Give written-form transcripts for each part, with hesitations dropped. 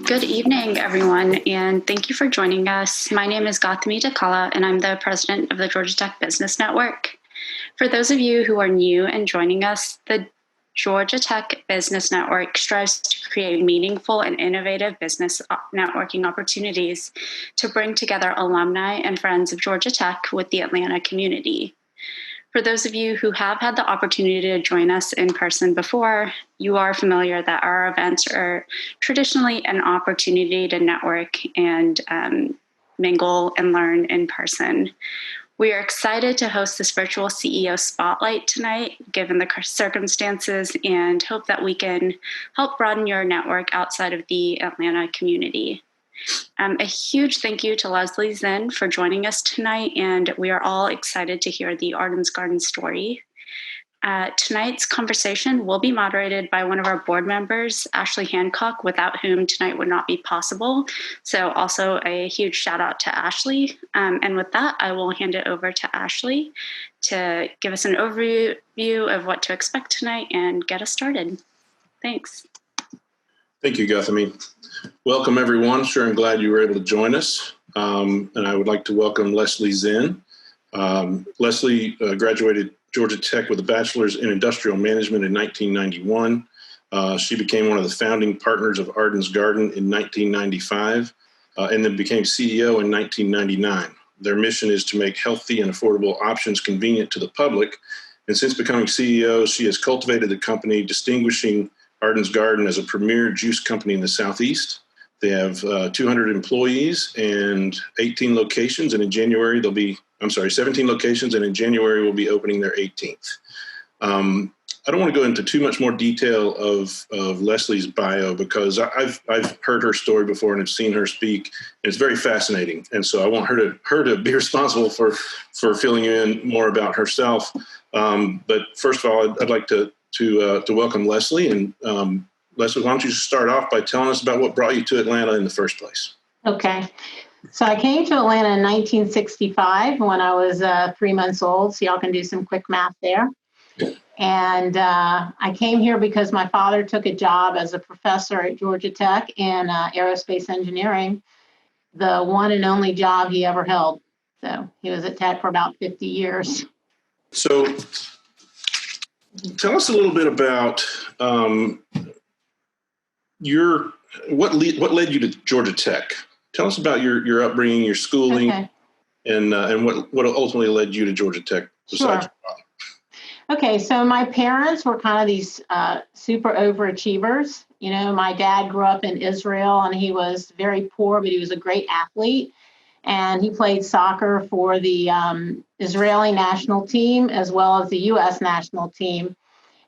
Good evening, everyone, and thank you for joining us. My name is Gautami Dakala, and I'm the president of the Georgia Tech Business Network. For those of you who are new and joining us, the Georgia Tech Business Network strives to create meaningful and innovative business networking opportunities to bring together alumni and friends of Georgia Tech with the Atlanta community. For those of you who have had the opportunity to join us in person before, you are familiar that our events are traditionally an opportunity to network and mingle and learn in person. We are excited to host this virtual CEO Spotlight tonight, given the circumstances, and hope that we can help broaden your network outside of the Atlanta community. A huge thank you to Leslie Zinn for joining us tonight, and we are all excited to hear the Arden's Garden story. Tonight's conversation will be moderated by one of our board members, Ashley Hancock, without whom tonight would not be possible. So also a huge shout out to Ashley. And with that, I will hand it over to Ashley to give us an overview of what to expect tonight and get us started. Thanks. Thank you, Gautami. Welcome, everyone. Sure, I'm glad you were able to join us. And I would like to welcome Leslie Zinn. Leslie graduated Georgia Tech with a bachelor's in industrial management in 1991. She became one of the founding partners of Arden's Garden in 1995 and then became CEO in 1999. Their mission is to make healthy and affordable options convenient to the public. And since becoming CEO, she has cultivated the company, distinguishing Arden's Garden as a premier juice company in the Southeast. They have 200 employees and 18 locations, and in January 17 locations, and in January we'll be opening their 18th. I don't want to go into too much more detail of Leslie's bio because I've heard her story before and have seen her speak, and it's very fascinating. And so I want her to be responsible for filling you in more about herself. But first of all, I'd like to welcome Leslie. And Leslie, why don't you start off by telling us about what brought you to Atlanta in the first place? Okay. So I came to Atlanta in 1965 when I was 3 months old. So y'all can do some quick math there. And I came here because my father took a job as a professor at Georgia Tech in aerospace engineering, the one and only job he ever held. So he was at Tech for about 50 years. So tell us a little bit about what led you to Georgia Tech. Tell us about your upbringing, your schooling, okay, and what ultimately led you to Georgia Tech besides your father. Okay, so my parents were kind of these super overachievers. You know, my dad grew up in Israel, and he was very poor, but he was a great athlete. And he played soccer for the Israeli national team as well as the U.S. national team.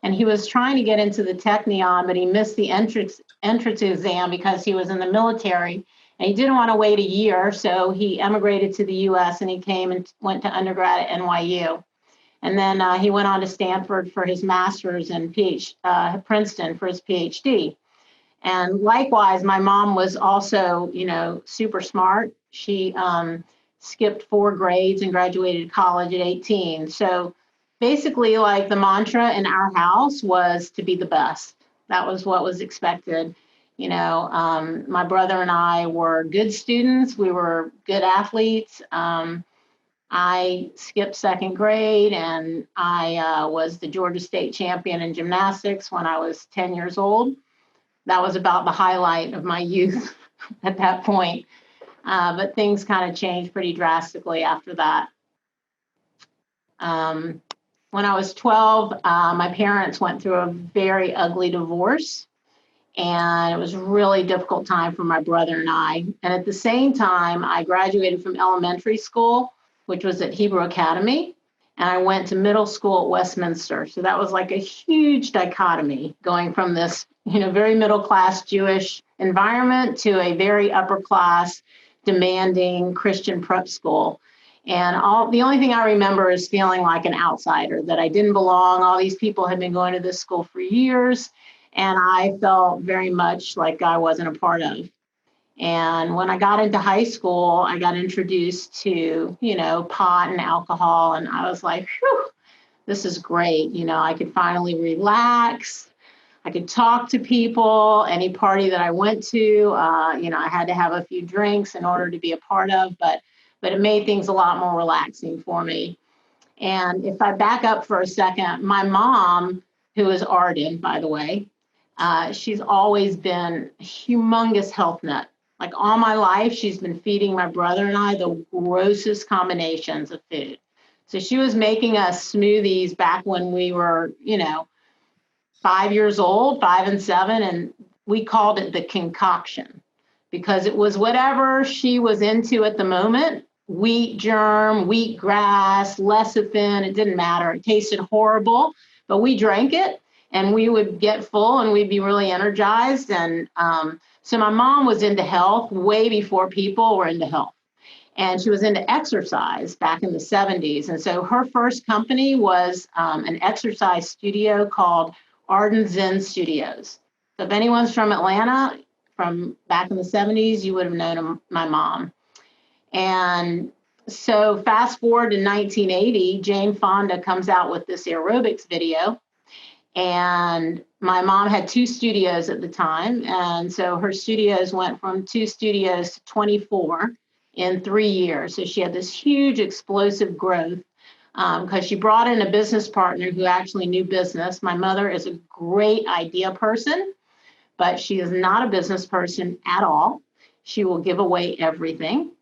And he was trying to get into the Technion, but he missed the entrance exam because he was in the military. And he didn't want to wait a year, so he emigrated to the U.S. and he came and went to undergrad at NYU. And then he went on to Stanford for his master's and Princeton for his PhD. And likewise, my mom was also, super smart. She skipped 4 grades and graduated college at 18. So basically, like, the mantra in our house was to be the best. That was what was expected. My brother and I were good students. We were good athletes. I skipped 2nd grade, and I was the Georgia State champion in gymnastics when I was 10 years old. That was about the highlight of my youth at that point. But things kind of changed pretty drastically after that. When I was 12, my parents went through a very ugly divorce, and it was a really difficult time for my brother and I. And at the same time, I graduated from elementary school, which was at Hebrew Academy, and I went to middle school at Westminster. So that was like a huge dichotomy, going from this, very middle-class Jewish environment to a very upper-class, demanding Christian prep school. And the only thing I remember is feeling like an outsider, that I didn't belong. All these people had been going to this school for years, and I felt very much like I wasn't a part of. And when I got into high school, I got introduced to, pot and alcohol, and I was like, whew, this is great. I could finally relax. I could talk to people. Any party that I went to, I had to have a few drinks in order to be a part of, but it made things a lot more relaxing for me. And if I back up for a second, my mom, who is Arden, by the way, she's always been a humongous health nut. Like all my life, she's been feeding my brother and I the grossest combinations of food. So she was making us smoothies back when we were, 5 years old, 5 and 7, and we called it the concoction because it was whatever she was into at the moment. Wheat germ, wheat grass, lecithin, it didn't matter. It tasted horrible, but we drank it and we would get full and we'd be really energized. And so my mom was into health way before people were into health. And she was into exercise back in the 70s. And so her first company was an exercise studio called Arden Zinn Studios. So if anyone's from Atlanta from back in the 70s, you would have known my mom. And so fast forward to 1980, Jane Fonda comes out with this aerobics video. And my mom had 2 studios at the time. And so her studios went from 2 studios to 24 in 3 years. So she had this huge explosive growth because she brought in a business partner who actually knew business. My mother is a great idea person, but she is not a business person at all. She will give away everything.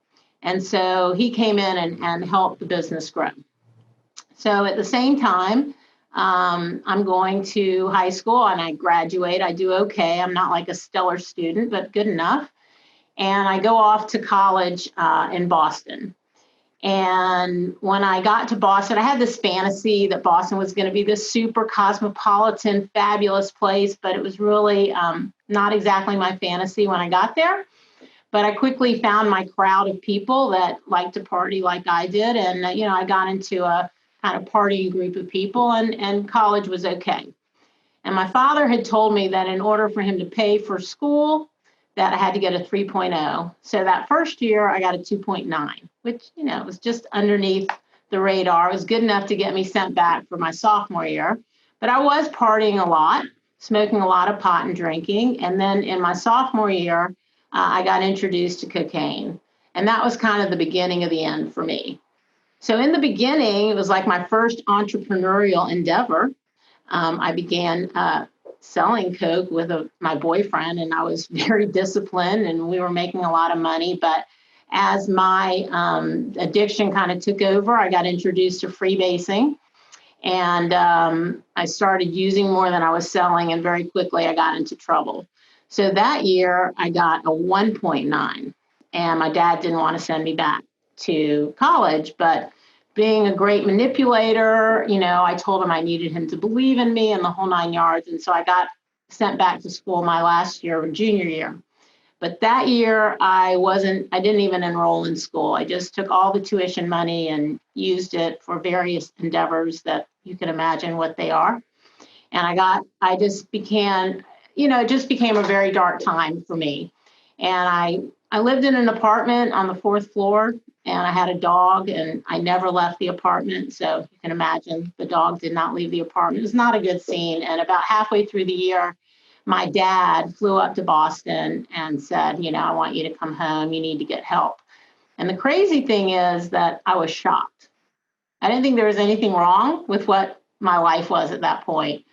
And so he came in and helped the business grow. So at the same time, I'm going to high school and I graduate. I do okay. I'm not like a stellar student, but good enough. And I go off to college in Boston. And when I got to Boston, I had this fantasy that Boston was going to be this super cosmopolitan, fabulous place, but it was really not exactly my fantasy when I got there. But I quickly found my crowd of people that liked to party like I did. And, I got into a kind of partying group of people and college was okay. And my father had told me that in order for him to pay for school, that I had to get a 3.0. So that first year I got a 2.9, which, was just underneath the radar. It was good enough to get me sent back for my sophomore year. But I was partying a lot, smoking a lot of pot and drinking. And then in my sophomore year, I got introduced to cocaine. And that was kind of the beginning of the end for me. So in the beginning, it was like my first entrepreneurial endeavor. I began selling coke with my boyfriend, and I was very disciplined, and we were making a lot of money. But as my addiction kind of took over, I got introduced to freebasing, and I started using more than I was selling, and very quickly I got into trouble. So that year I got a 1.9, and my dad didn't want to send me back to college, but being a great manipulator, I told him I needed him to believe in me and the whole 9 yards. And so I got sent back to school my last year, junior year. But that year I didn't even enroll in school. I just took all the tuition money and used it for various endeavors that you can imagine what they are. And it just became a very dark time for me. And I lived in an apartment on the 4th floor, and I had a dog, and I never left the apartment. So you can imagine the dog did not leave the apartment. It was not a good scene. And about halfway through the year, my dad flew up to Boston and said, I want you to come home. You need to get help. And the crazy thing is that I was shocked. I didn't think there was anything wrong with what my life was at that point.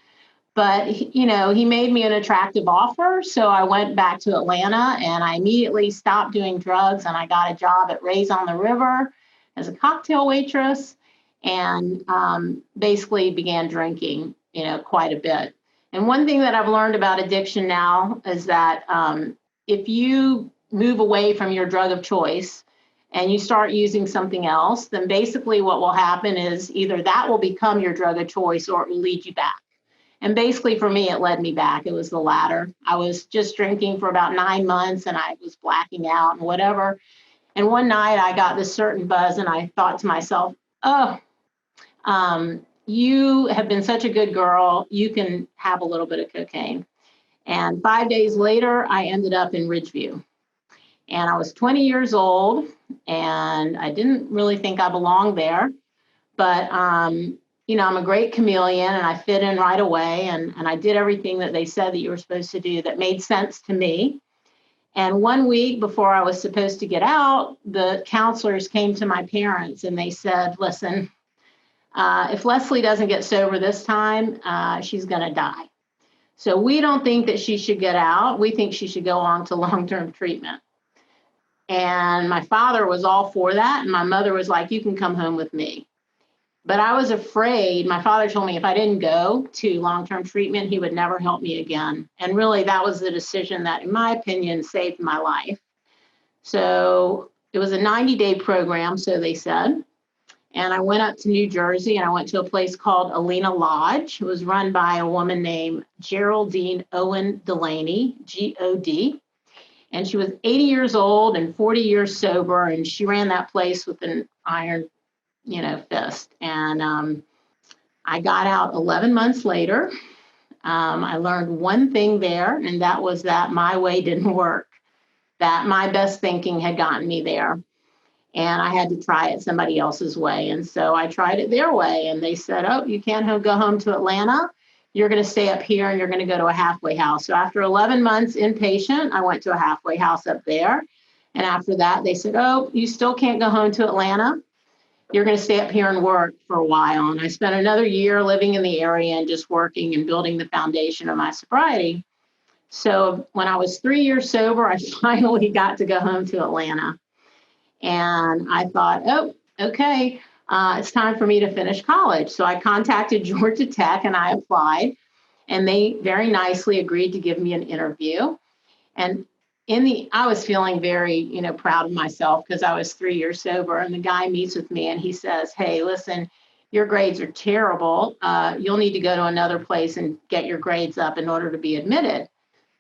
But, he made me an attractive offer. So I went back to Atlanta and I immediately stopped doing drugs. And I got a job at Ray's on the River as a cocktail waitress and basically began drinking, quite a bit. And one thing that I've learned about addiction now is that if you move away from your drug of choice and you start using something else, then basically what will happen is either that will become your drug of choice or it will lead you back. And basically for me, it led me back. It was the latter. I was just drinking for about 9 months and I was blacking out and whatever. And one night I got this certain buzz and I thought to myself, you have been such a good girl. You can have a little bit of cocaine. And 5 days later, I ended up in Ridgeview. And I was 20 years old and I didn't really think I belonged there. But I'm a great chameleon and I fit in right away. And I did everything that they said that you were supposed to do that made sense to me. And 1 week before I was supposed to get out, the counselors came to my parents and they said, listen, if Leslie doesn't get sober this time, she's going to die. So we don't think that she should get out. We think she should go on to long-term treatment. And my father was all for that. And my mother was like, you can come home with me. But I was afraid. My father told me if I didn't go to long-term treatment, he would never help me again. And really, that was the decision that, in my opinion, saved my life. So it was a 90-day program, so they said. And I went up to New Jersey and I went to a place called Alina Lodge. It was run by a woman named Geraldine Owen Delaney, G-O-D. And she was 80 years old and 40 years sober. And she ran that place with an iron fist. And I got out 11 months later. I learned one thing there, and that was that my way didn't work, that my best thinking had gotten me there. And I had to try it somebody else's way. And so I tried it their way. And they said, oh, you can't go home to Atlanta. You're going to stay up here and you're going to go to a halfway house. So after 11 months inpatient, I went to a halfway house up there. And after that, they said, oh, you still can't go home to Atlanta. You're going to stay up here and work for a while. And I spent another year living in the area and just working and building the foundation of my sobriety. So when I was 3 years sober, I finally got to go home to Atlanta. And I thought, oh, okay, it's time for me to finish college. So I contacted Georgia Tech and I applied. And they very nicely agreed to give me an interview. And I was feeling very, proud of myself because I was 3 years sober. And the guy meets with me and he says, hey, listen, your grades are terrible. You'll need to go to another place and get your grades up in order to be admitted.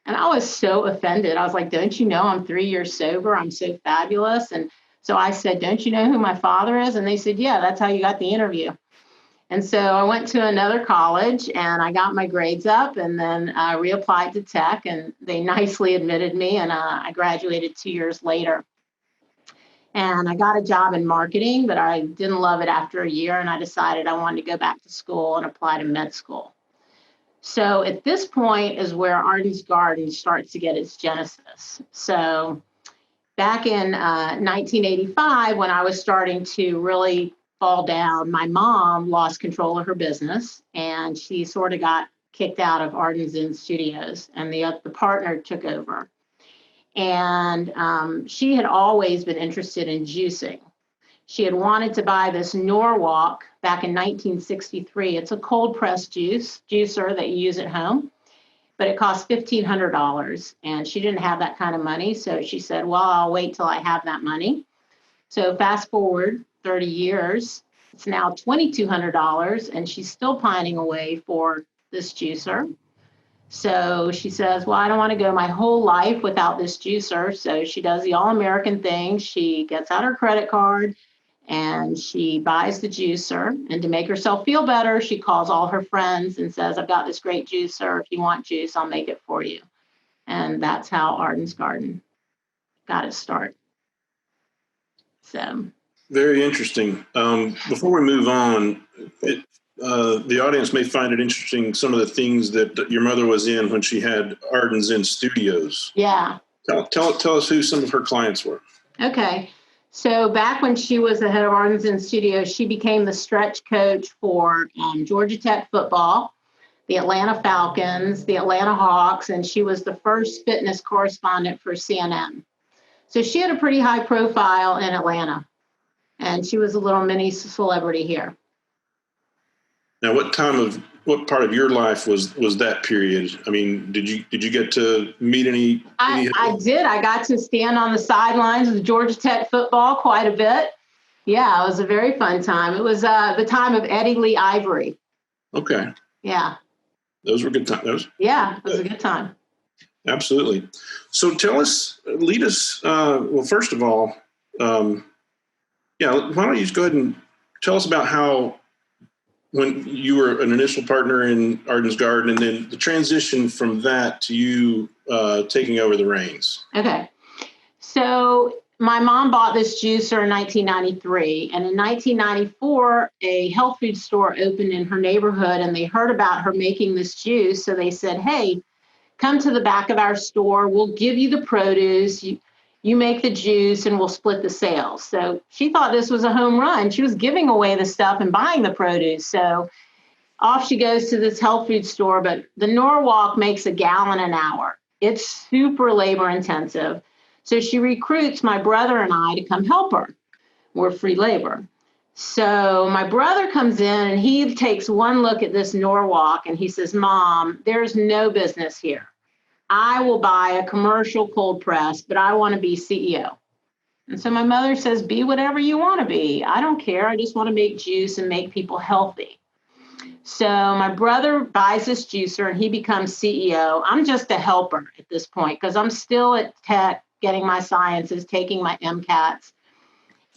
And I was so offended. I was like, don't you know I'm 3 years sober? I'm so fabulous. And so I said, don't you know who my father is? And they said, yeah, that's how you got the interview. And so I went to another college and I got my grades up and then I reapplied to Tech and they nicely admitted me and I graduated 2 years later. And I got a job in marketing, but I didn't love it after a year and I decided I wanted to go back to school and apply to med school. So at this point is where Arden's Garden starts to get its genesis. So back in 1985, when I was starting to really fall down, my mom lost control of her business and she sort of got kicked out of Arden Zinn Studios and the partner took over. And she had always been interested in juicing. She had wanted to buy this Norwalk back in 1963. It's a cold pressed juicer that you use at home, but it cost $1,500 and she didn't have that kind of money. So she said, well, I'll wait till I have that money. So fast forward 30 years, it's now $2,200 and she's still pining away for this juicer. So she says, well, I don't want to go my whole life without this juicer. So she does the all-American thing. She gets out her credit card and she buys the juicer. And to make herself feel better, she calls all her friends and says, I've got this great juicer. If you want juice, I'll make it for you. And that's how Arden's Garden got its start. So very interesting. Before we move on, the audience may find it interesting, some of the things that your mother was in when she had Arden Zinn Studios. Yeah. Tell us who some of her clients were. Okay. So back when she was the head of Arden Zinn Studios, she became the stretch coach for Georgia Tech football, the Atlanta Falcons, the Atlanta Hawks, and she was the first fitness correspondent for CNN. So she had a pretty high profile in Atlanta, and she was a little mini celebrity here. Now, what part of your life was that period? I mean, did you get to meet any? I did. I got to stand on the sidelines of Georgia Tech football quite a bit. Yeah, it was a very fun time. It was the time of Eddie Lee Ivory. Okay. Yeah. Those were good times. Yeah, it was a good time. Absolutely. So lead us, well, first of all, why don't you just go ahead and tell us about how, when you were an initial partner in Arden's Garden and then the transition from that to you taking over the reins. Okay. So my mom bought this juicer in 1993. And in 1994, a health food store opened in her neighborhood and they heard about her making this juice. So they said, hey, come to the back of our store. We'll give you the produce. You make the juice and we'll split the sales. So she thought this was a home run. She was giving away the stuff and buying the produce. So off she goes to this health food store, but the Norwalk makes a gallon an hour. It's super labor intensive. So she recruits my brother and I to come help her. We're free labor. So my brother comes in and he takes one look at this Norwalk and he says, Mom, there's no business here. I will buy a commercial cold press, but I want to be CEO. And so my mother says, be whatever you want to be. I don't care. I just want to make juice and make people healthy. So my brother buys this juicer and he becomes CEO. I'm just a helper at this point because I'm still at tech, getting my sciences, taking my MCATs,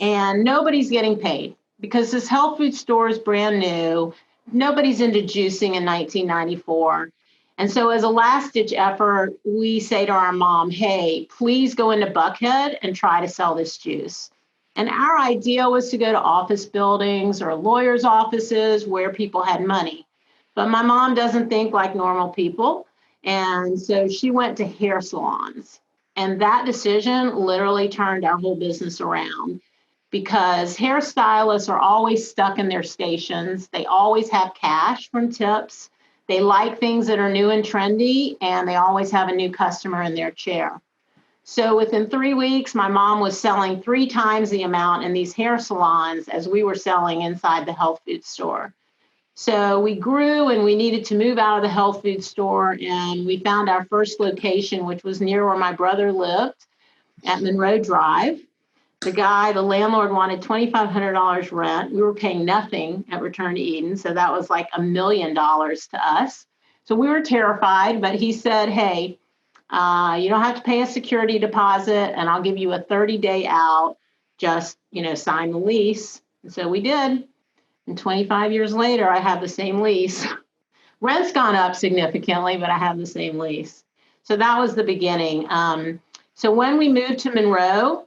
and nobody's getting paid because this health food store is brand new. Nobody's into juicing in 1994. And so as a last ditch effort, we say to our mom, hey, please go into Buckhead and try to sell this juice. And our idea was to go to office buildings or lawyers' offices where people had money. But my mom doesn't think like normal people. And so she went to hair salons. And that decision literally turned our whole business around because hairstylists are always stuck in their stations. They always have cash from tips. They like things that are new and trendy, and they always have a new customer in their chair. So within 3 weeks, my mom was selling 3 times the amount in these hair salons as we were selling inside the health food store. So we grew and we needed to move out of the health food store, and we found our first location, which was near where my brother lived at Monroe Drive. The landlord wanted $2,500 rent. We were paying nothing at Return to Eden, so that was like $1 million to us. So we were terrified, but he said, hey, you don't have to pay a security deposit, and I'll give you a 30-day out. Just, sign the lease. And so we did. And 25 years later, I have the same lease. Rent's gone up significantly, but I have the same lease. So that was the beginning. So when we moved to Monroe,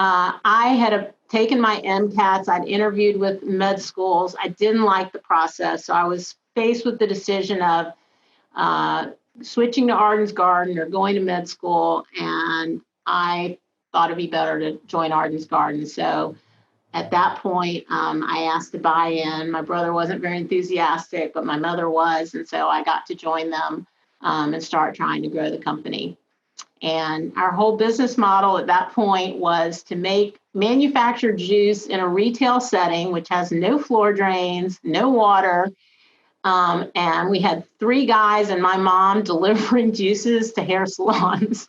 I had taken my MCATs. I'd interviewed with med schools. I didn't like the process. So I was faced with the decision of switching to Arden's Garden or going to med school. And I thought it'd be better to join Arden's Garden. So at that point, I asked to buy in. My brother wasn't very enthusiastic, but my mother was. And so I got to join them and start trying to grow the company. And our whole business model at that point was to manufacture juice in a retail setting, which has no floor drains, no water. And we had 3 guys and my mom delivering juices to hair salons.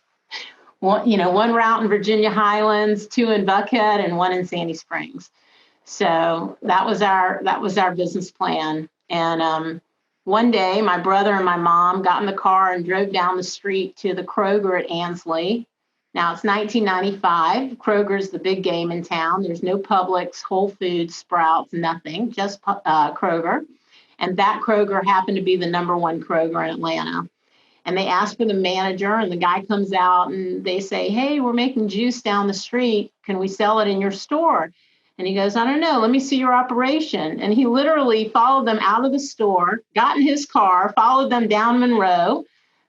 One route in Virginia Highlands, 2 in Buckhead, and 1 in Sandy Springs. So that was our business plan. And one day, my brother and my mom got in the car and drove down the street to the Kroger at Ansley. Now it's 1995. Kroger's the big game in town. There's no Publix, Whole Foods, Sprouts, nothing, just Kroger. And that Kroger happened to be the #1 Kroger in Atlanta. And they ask for the manager, and the guy comes out and they say, hey, we're making juice down the street. Can we sell it in your store? And he goes, I don't know. Let me see your operation. And he literally followed them out of the store, got in his car, followed them down Monroe,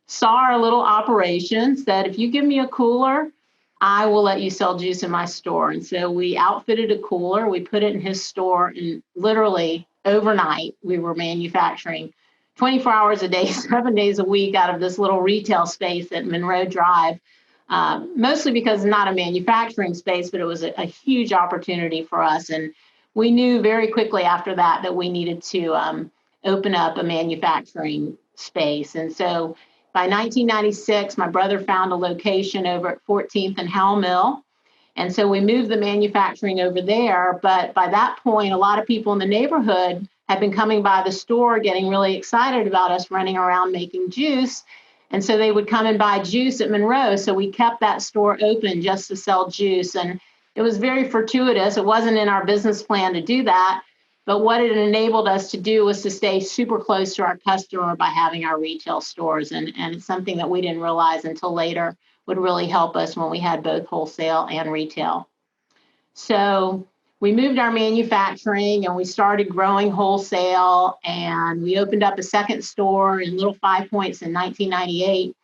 saw our little operation, said, if you give me a cooler, I will let you sell juice in my store. And so we outfitted a cooler. We put it in his store, and literally overnight, we were manufacturing 24 hours a day, 7 days a week out of this little retail space at Monroe Drive, mostly because it's not a manufacturing space, but it was a huge opportunity for us. And we knew very quickly after that we needed to open up a manufacturing space. And so by 1996, my brother found a location over at 14th and Howell Mill. And so we moved the manufacturing over there. But by that point, a lot of people in the neighborhood had been coming by the store, getting really excited about us running around making juice. And so they would come and buy juice at Monroe. So we kept that store open just to sell juice. And it was very fortuitous. It wasn't in our business plan to do that. But what it enabled us to do was to stay super close to our customer by having our retail stores. And it's something that we didn't realize until later would really help us when we had both wholesale and retail. So we moved our manufacturing and we started growing wholesale, and we opened up a second store in Little Five Points in 1998.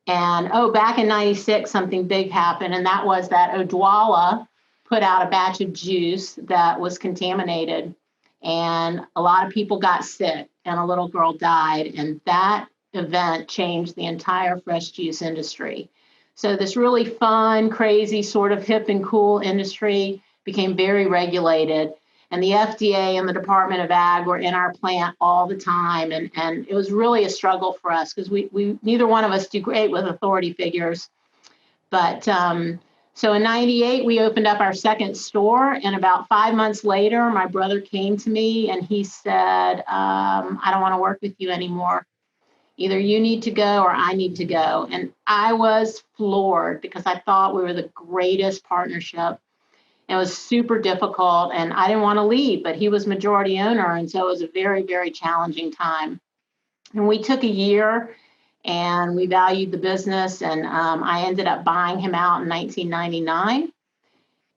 And back in 96, something big happened, and that was that Odwalla put out a batch of juice that was contaminated, and a lot of people got sick, and a little girl died, and that event changed the entire fresh juice industry. So this really fun, crazy, sort of hip and cool industry became very regulated. And the FDA and the Department of Ag were in our plant all the time. And it was really a struggle for us because we neither one of us do great with authority figures. But so in 98, we opened up our second store. And about 5 months later, my brother came to me and he said, I don't want to work with you anymore. Either you need to go or I need to go. And I was floored because I thought we were the greatest partnership. It was super difficult and I didn't want to leave, but he was majority owner. And so it was a very, very challenging time. And we took a year and we valued the business, and I ended up buying him out in 1999.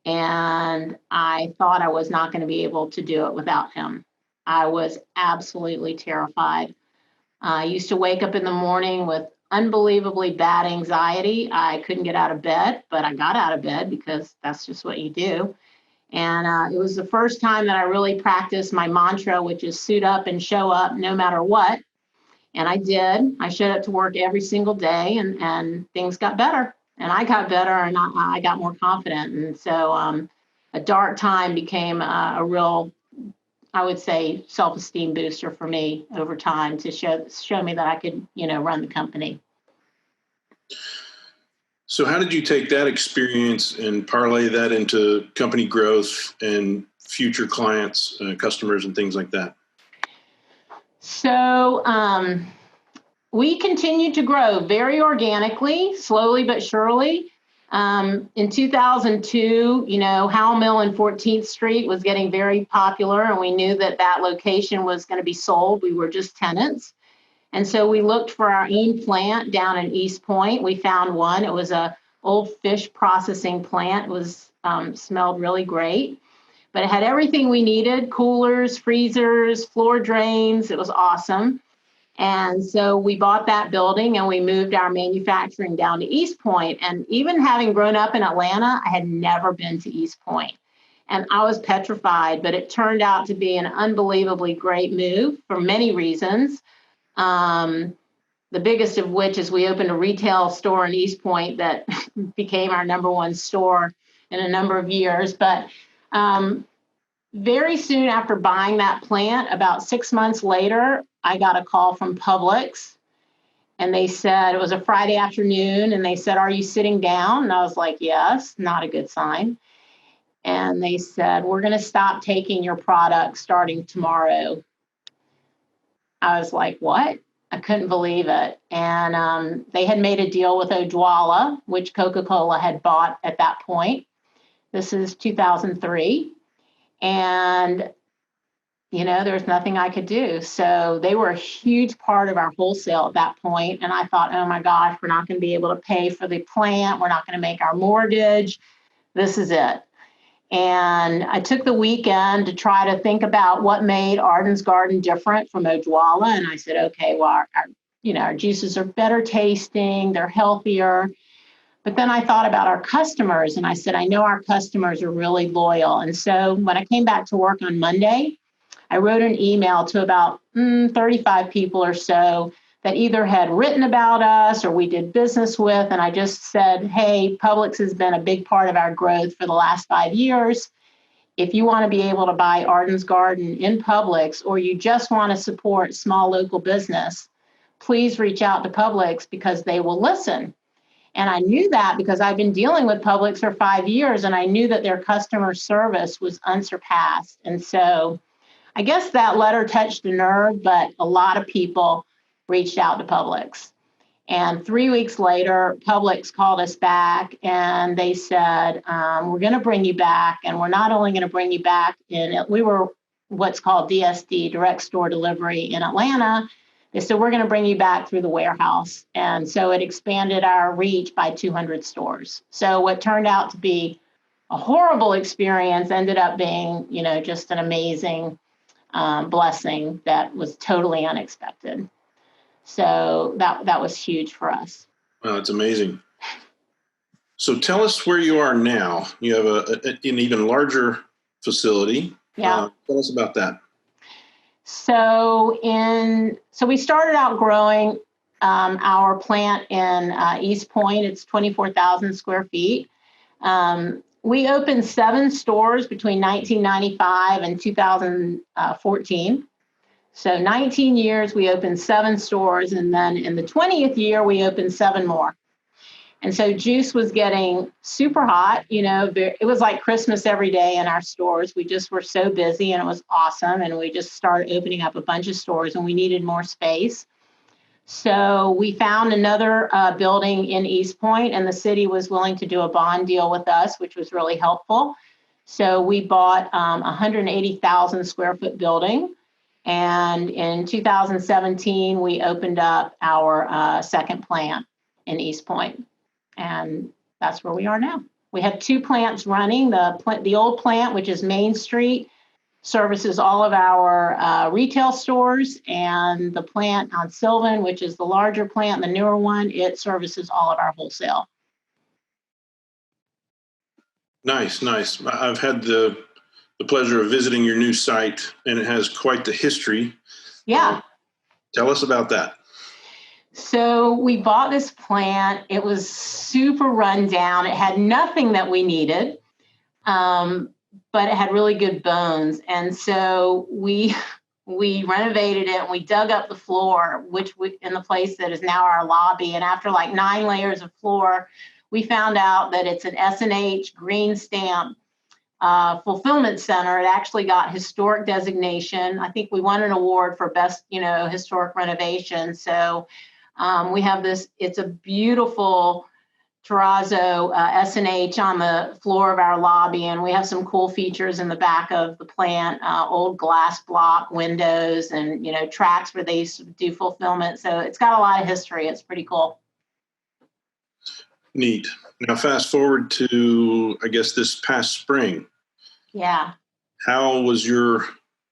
And I thought I was not going to be able to do it without him. I was absolutely terrified. I used to wake up in the morning with unbelievably bad anxiety. I couldn't get out of bed, but I got out of bed because that's just what you do. And it was the first time that I really practiced my mantra, which is suit up and show up no matter what. And I did. I showed up to work every single day, and things got better. And I got better, and I got more confident. And so a dark time became a real, I would say, self-esteem booster for me over time to show me that I could, run the company. So how did you take that experience and parlay that into company growth and future clients, customers, and things like that? So we continued to grow very organically, slowly but surely. In 2002, Howell Mill and 14th Street was getting very popular, and we knew that location was going to be sold. We were just tenants. And so we looked for our own plant down in East Point. We found one. It was a old fish processing plant. It was smelled really great, but it had everything we needed: coolers, freezers, floor drains. It was awesome. And so we bought that building and we moved our manufacturing down to East Point. And even having grown up in Atlanta, I had never been to East Point. And I was petrified, but it turned out to be an unbelievably great move for many reasons. The biggest of which is we opened a retail store in East Point that became our number one store in a number of years. But very soon after buying that plant, about 6 months later, I got a call from Publix, and they said, it was a Friday afternoon, and they said, "Are you sitting down?" And I was like, "Yes," not a good sign. And they said, "We're going to stop taking your product starting tomorrow." I was like, "What?" I couldn't believe it. And they had made a deal with Odwalla, which Coca-Cola had bought at that point. This is 2003. And, there was nothing I could do. So they were a huge part of our wholesale at that point. And I thought, oh my gosh, we're not going to be able to pay for the plant. We're not going to make our mortgage. This is it. And I took the weekend to try to think about what made Arden's Garden different from Odwalla. And I said, okay, well, our juices are better tasting, they're healthier. But then I thought about our customers, and I said, I know our customers are really loyal. And so when I came back to work on Monday, I wrote an email to about 35 people or so that either had written about us or we did business with. And I just said, hey, Publix has been a big part of our growth for the last 5 years. If you want to be able to buy Arden's Garden in Publix, or you just want to support small local business, please reach out to Publix because they will listen. And I knew that because I've been dealing with Publix for 5 years, and I knew that their customer service was unsurpassed. And so I guess that letter touched a nerve, but a lot of people reached out to Publix. And 3 weeks later, Publix called us back and they said, we're going to bring you back. And we're not only going to bring you back we were what's called DSD, direct store delivery in Atlanta. They said, we're going to bring you back through the warehouse. And so it expanded our reach by 200 stores. So what turned out to be a horrible experience ended up being, just an amazing blessing that was totally unexpected. So that was huge for us. Wow, it's amazing. So tell us where you are now. You have an even larger facility. Yeah. Tell us about that. So we started out growing our plant in East Point. It's 24,000 square feet. We opened 7 stores between 1995 and 2014. So 19 years, we opened 7 stores. And then in the 20th year, we opened 7 more. And so juice was getting super hot. It was like Christmas every day in our stores. We just were so busy and it was awesome. And we just started opening up a bunch of stores and we needed more space. So we found another building in East Point and the city was willing to do a bond deal with us, which was really helpful. So we bought a 180,000 square foot building. And in 2017, we opened up our second plant in East Point. And that's where we are now. We have 2 plants running. The old plant, which is Main Street, services all of our retail stores. And the plant on Sylvan, which is the larger plant, the newer one, it services all of our wholesale. Nice. I've had the pleasure of visiting your new site, and it has quite the history. Yeah. Tell us about that. So we bought this plant. It was super run down. It had nothing that we needed, but it had really good bones. And so we renovated it and we dug up the floor, in the place that is now our lobby. And after like 9 layers of floor, we found out that it's an S&H green stamp fulfillment center. It actually got historic designation. I think we won an award for best, historic renovation. So we have this, it's a beautiful terrazzo S&H on the floor of our lobby, and we have some cool features in the back of the plant, old glass block windows and, tracks where they used to do fulfillment. So it's got a lot of history. It's pretty cool. Neat. Now fast forward to, I guess, this past spring. Yeah. How was your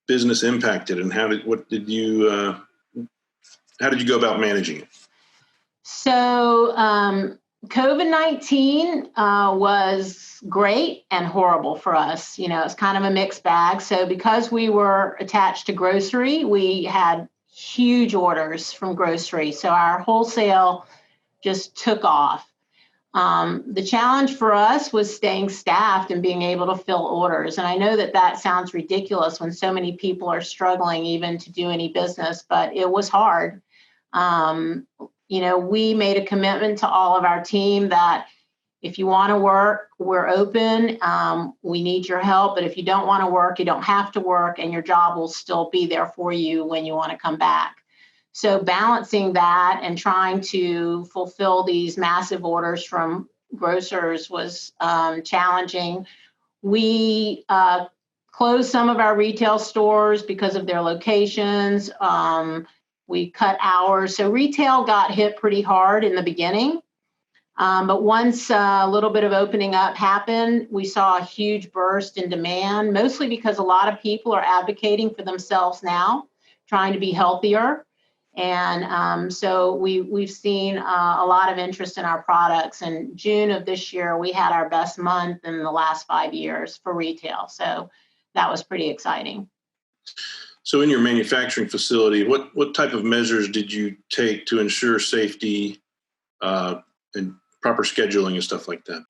business impacted, and how did you go about managing it? So COVID-19 was great and horrible for us. It's kind of a mixed bag. So because we were attached to grocery, we had huge orders from grocery. So our wholesale just took off. The challenge for us was staying staffed and being able to fill orders. And I know that sounds ridiculous when so many people are struggling even to do any business, but it was hard. We made a commitment to all of our team that if you want to work, we're open. We need your help. But if you don't want to work, you don't have to work, and your job will still be there for you when you want to come back. So balancing that and trying to fulfill these massive orders from grocers was challenging. We closed some of our retail stores because of their locations. We cut hours. So retail got hit pretty hard in the beginning. But once a little bit of opening up happened, we saw a huge burst in demand, mostly because a lot of people are advocating for themselves now, trying to be healthier. And so we've seen a lot of interest in our products. In June of this year, we had our best month in the last 5 years for retail. So that was pretty exciting. So in your manufacturing facility, what type of measures did you take to ensure safety and proper scheduling and stuff like that?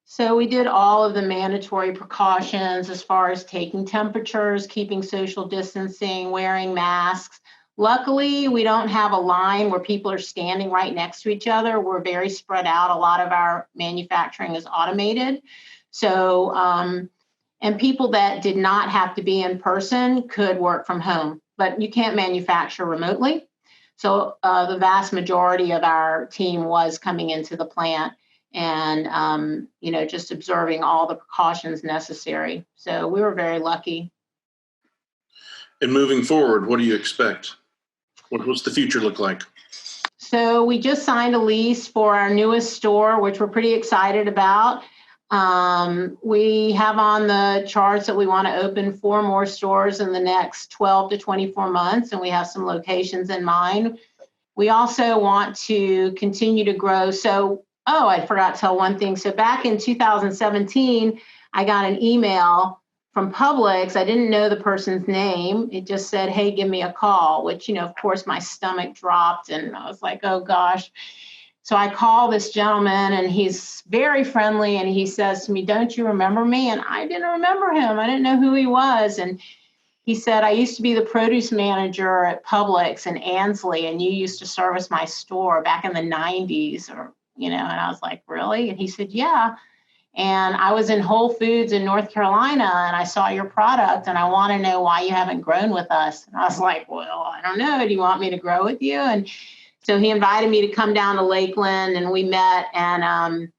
So we did all of the mandatory precautions as far as taking temperatures, keeping social distancing, wearing masks. Luckily, we don't have a line where people are standing right next to each other. We're very spread out. A lot of our manufacturing is automated. So, and people that did not have to be in person could work from home, but you can't manufacture remotely. So the vast majority of our team was coming into the plant and, just observing all the precautions necessary. So we were very lucky. And moving forward, what do you expect? What's the future look like? So we just signed a lease for our newest store, which we're pretty excited about. We have on the charts that we want to open 4 more stores in the next 12 to 24 months, and we have some locations in mind. We also want to continue to grow. So, I forgot to tell one thing. So back in 2017, I got an email from Publix. I didn't know the person's name. It just said, "Hey, give me a call," which, of course, my stomach dropped and I was like, oh gosh. So I call this gentleman and he's very friendly and he says to me, "Don't you remember me?" And I didn't remember him. I didn't know who he was. And he said, "I used to be the produce manager at Publix in Ansley, and you used to service my store back in the 90s," and I was like, "Really?" And he said, "Yeah. And I was in Whole Foods in North Carolina and I saw your product and I want to know why you haven't grown with us." And I was like, "Well, I don't know. Do you want me to grow with you?" And so he invited me to come down to Lakeland and we met, and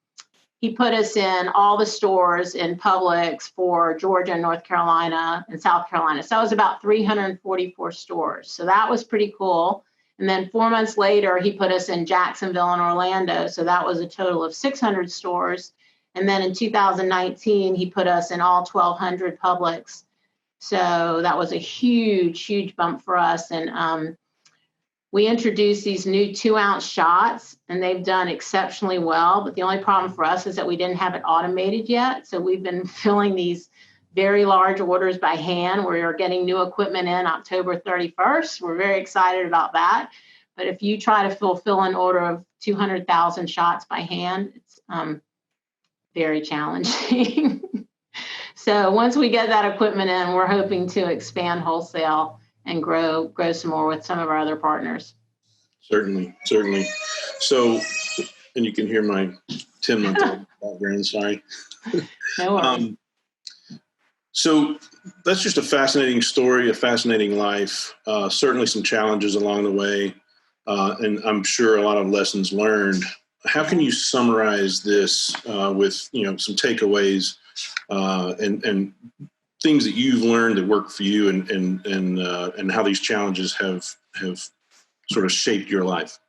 he put us in all the stores in Publix for Georgia, North Carolina, and South Carolina. So that was about 344 stores. So that was pretty cool. And then 4 months later, he put us in Jacksonville and Orlando. So that was a total of 600 stores. And then in 2019, he put us in all 1,200 Publix. So that was a huge, huge bump for us. And we introduced these new 2-ounce shots, and they've done exceptionally well. But the only problem for us is that we didn't have it automated yet. So we've been filling these very large orders by hand. We're getting new equipment in October 31st. We're very excited about that. But if you try to fulfill an order of 200,000 shots by hand, it's very challenging. So once we get that equipment in, we're hoping to expand wholesale and grow some more with some of our other partners. Certainly. So, and you can hear my 10-month-old background, sorry. No worries. So that's just a fascinating story, a fascinating life, certainly some challenges along the way, and I'm sure a lot of lessons learned. How can you summarize this with some takeaways and things that you've learned that work for you, and how these challenges have sort of shaped your life?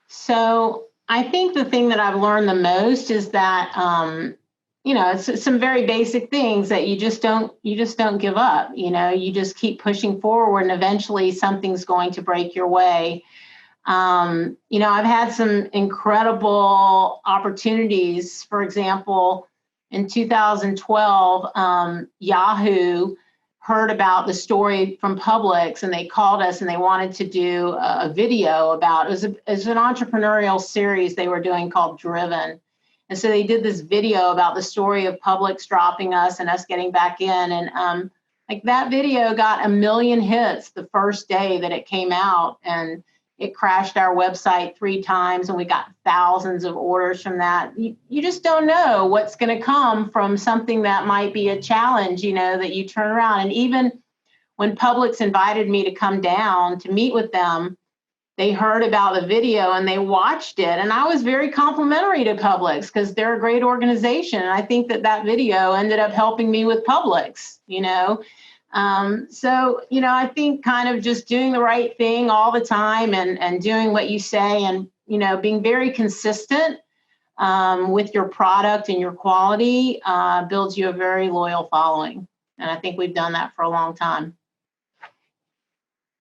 So I think the thing that I've learned the most is that it's some very basic things that you just don't give up. You just keep pushing forward, and eventually something's going to break your way. I've had some incredible opportunities. For example, in 2012, Yahoo heard about the story from Publix, and they called us and they wanted to do a video about it. It was an entrepreneurial series they were doing called Driven. And so they did this video about the story of Publix dropping us and us getting back in. And that video got 1 million hits the first day that it came out, and it crashed our website 3 times, and we got thousands of orders from that. You just don't know what's going to come from something that might be a challenge, that you turn around. And even when Publix invited me to come down to meet with them, they heard about the video and they watched it. And I was very complimentary to Publix because they're a great organization. And I think that video ended up helping me with Publix, I think kind of just doing the right thing all the time and doing what you say, and, being very consistent with your product and your quality builds you a very loyal following. And I think we've done that for a long time.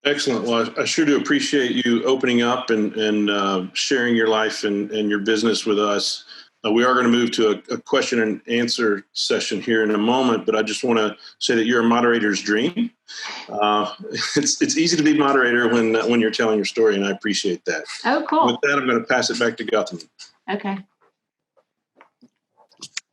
Excellent. Well, I sure do appreciate you opening up and sharing your life and your business with us. We are going to move to a question and answer session here in a moment, but I just want to say that you're a moderator's dream. It's easy to be moderator when you're telling your story, and I appreciate that. Oh, cool. With that, I'm going to pass it back to Gautam. Okay.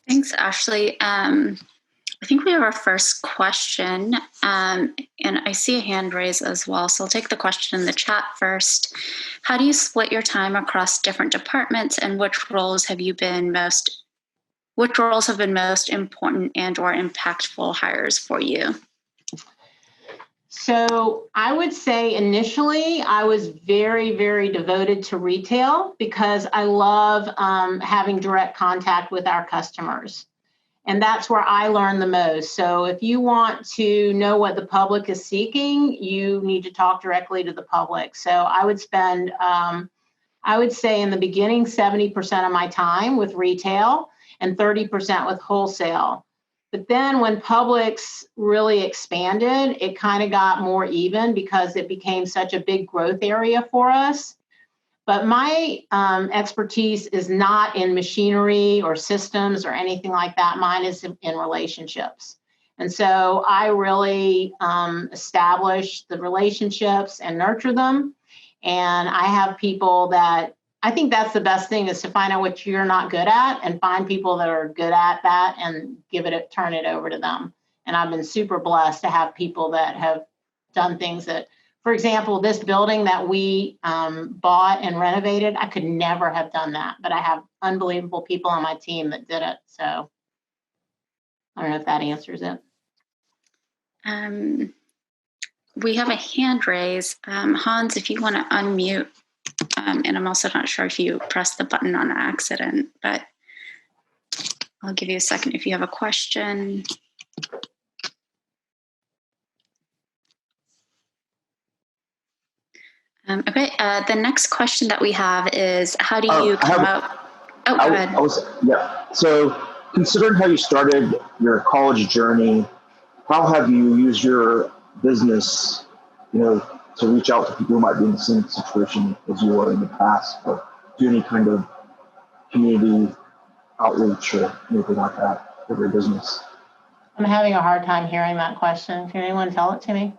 Thanks, Ashley. I think we have our first question, and I see a hand raised as well, so I'll take the question in the chat first. How do you split your time across different departments, and which roles have been most important and or impactful hires for you? So I would say initially I was very, very devoted to retail because I love having direct contact with our customers. And that's where I learn the most. So if you want to know what the public is seeking, you need to talk directly to the public. So I would spend, I would say in the beginning, 70% of my time with retail and 30% with wholesale. But then when Publix really expanded, it kind of got more even because it became such a big growth area for us. But my expertise is not in machinery or systems or anything like that. Mine is in relationships. And so I really establish the relationships and nurture them. And I have people that, I think that's the best thing, is to find out what you're not good at and find people that are good at that and turn it over to them. And I've been super blessed to have people that have done things that, for example, this building that we bought and renovated, I could never have done that, but I have unbelievable people on my team that did it. So I don't know if that answers it. We have a hand raise. Hans, if you want to unmute, and I'm also not sure if you pressed the button on accident, but I'll give you a second if you have a question. Okay, the next question that we have is, how do you come up? Oh, go ahead. So considering how you started your college journey, how have you used your business, to reach out to people who might be in the same situation as you were in the past, or do any kind of community outreach or anything like that for your business? I'm having a hard time hearing that question. Can anyone tell it to me?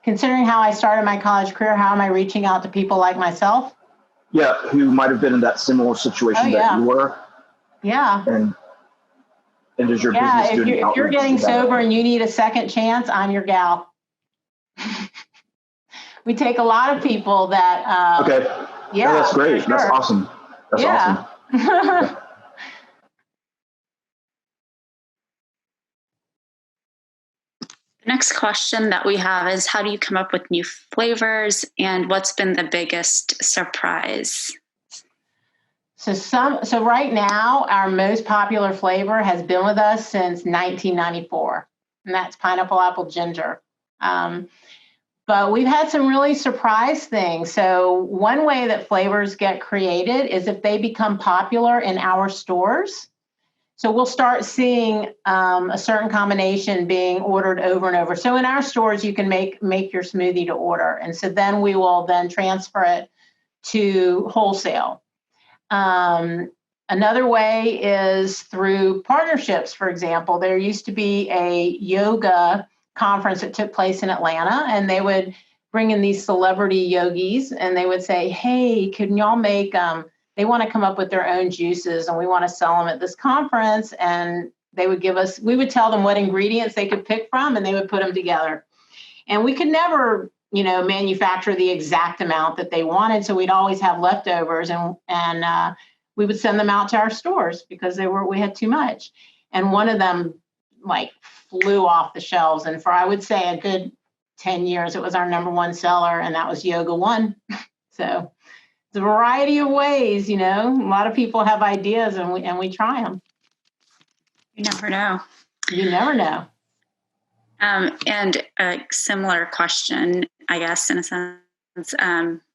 Considering how I started my college career, how am I reaching out to people like myself? Yeah, who might have been in that similar situation that you were. Yeah. And does your business do any outreach? If you're getting sober and you need a second chance, I'm your gal. We take a lot of people that. Okay. Yeah, that's great. Sure. That's awesome. That's awesome. The next question that we have is, how do you come up with new flavors, and what's been the biggest surprise? So right now, our most popular flavor has been with us since 1994, and that's pineapple apple ginger. But we've had some really surprise things. So one way that flavors get created is if they become popular in our stores. So we'll start seeing a certain combination being ordered over and over. So in our stores, you can make your smoothie to order. And so then we will then transfer it to wholesale. Another way is through partnerships. For example, there used to be a yoga conference that took place in Atlanta, and they would bring in these celebrity yogis, and they would say, hey, can y'all make, they want to come up with their own juices, and we want to sell them at this conference. And they would give us, we would tell them what ingredients they could pick from, and they would put them together. And we could never, manufacture the exact amount that they wanted. So we'd always have leftovers, and we would send them out to our stores because we had too much. And one of them flew off the shelves. And for, I would say, a good 10 years, it was our number one seller, and that was Yoga One. So it's a variety of ways, a lot of people have ideas, and we try them. You never know. You never know. And a similar question, I guess, in a sense,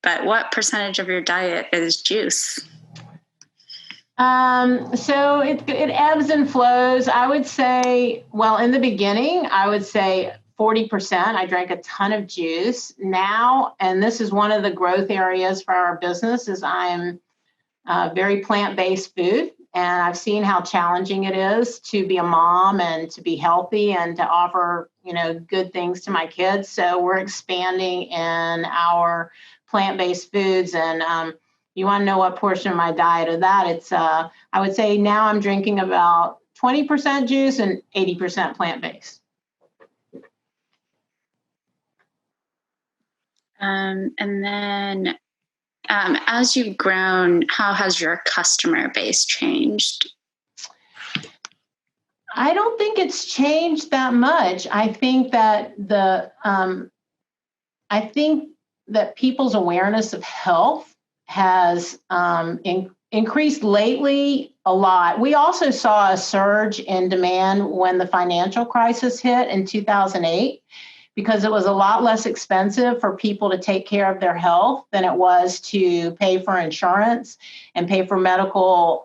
but what percentage of your diet is juice? So it ebbs and flows. I would say, in the beginning, I would say 40%. I drank a ton of juice. Now, and this is one of the growth areas for our business, is I'm very plant-based food. And I've seen how challenging it is to be a mom and to be healthy and to offer, good things to my kids. So we're expanding in our plant-based foods. And you want to know what portion of my diet of that? It's, I would say now I'm drinking about 20% juice and 80% plant-based. And then as you've grown, how has your customer base changed? I don't think it's changed that much. I think that people's awareness of health has increased lately, a lot. We also saw a surge in demand when the financial crisis hit in 2008, because it was a lot less expensive for people to take care of their health than it was to pay for insurance and pay for medical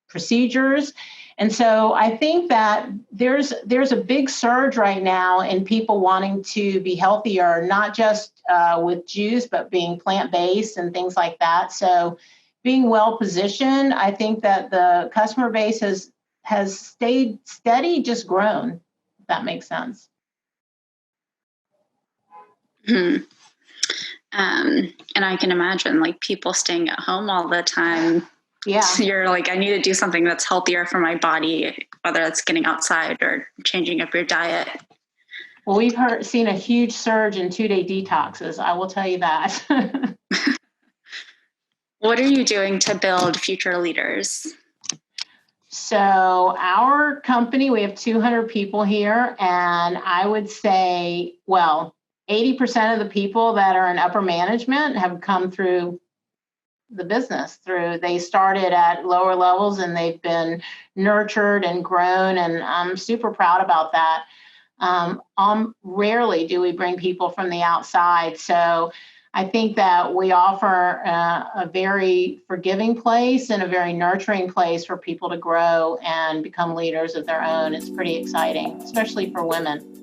procedures. And so I think that there's a big surge right now in people wanting to be healthier, not just with juice, but being plant-based and things like that. So being well positioned, I think that the customer base has stayed steady, just grown, if that makes sense. And I can imagine like people staying at home all the time. Yeah. You're like, I need to do something that's healthier for my body, whether it's getting outside or changing up your diet. Well, we've seen a huge surge in 2-day detoxes. I will tell you that. What are you doing to build future leaders? So our company, we have 200 people here, and I would say, well, 80% of the people that are in upper management have come through the business. They started at lower levels and they've been nurtured and grown, and I'm super proud about that. Rarely do we bring people from the outside. So I think that we offer a very forgiving place and a very nurturing place for people to grow and become leaders of their own. It's pretty exciting, especially for women.